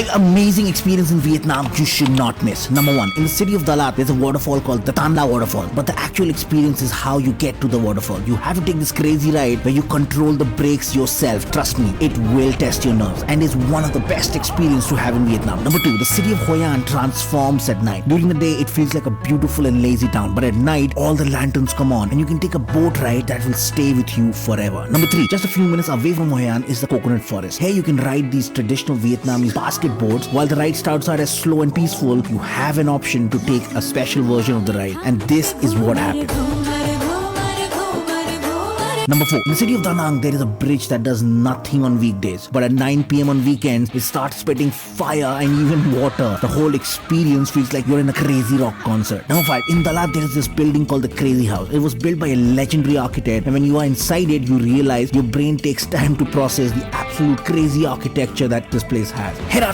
5 amazing experiences in Vietnam you should not miss. Number 1, in the city of Dalat, there's a waterfall called Datala Waterfall. But the actual experience is how you get to the waterfall. You have to take this crazy ride where you control the brakes yourself. Trust me, it will test your nerves and is one of the best experiences to have in Vietnam. Number 2, the city of Hoi An transforms at night. During the day, it feels like a beautiful and lazy town. But at night, all the lanterns come on and you can take a boat ride that will stay with you forever. Number 3, just a few minutes away from Hoi An is the coconut forest. Here you can ride these traditional Vietnamese basket boards. While the ride starts out as slow and peaceful, you have an option to take a special version of the ride, and this is what happened. Number 4, in the city of Da Nang, there is a bridge that does nothing on weekdays, but at 9 PM on weekends, it starts spitting fire and even water. The whole experience feels like you're in a crazy rock concert. Number 5, in Dalat, there is this building called the Crazy House. It was built by a legendary architect, and when you are inside it, you realize your brain takes time to process the absolute crazy architecture that this place has. Head out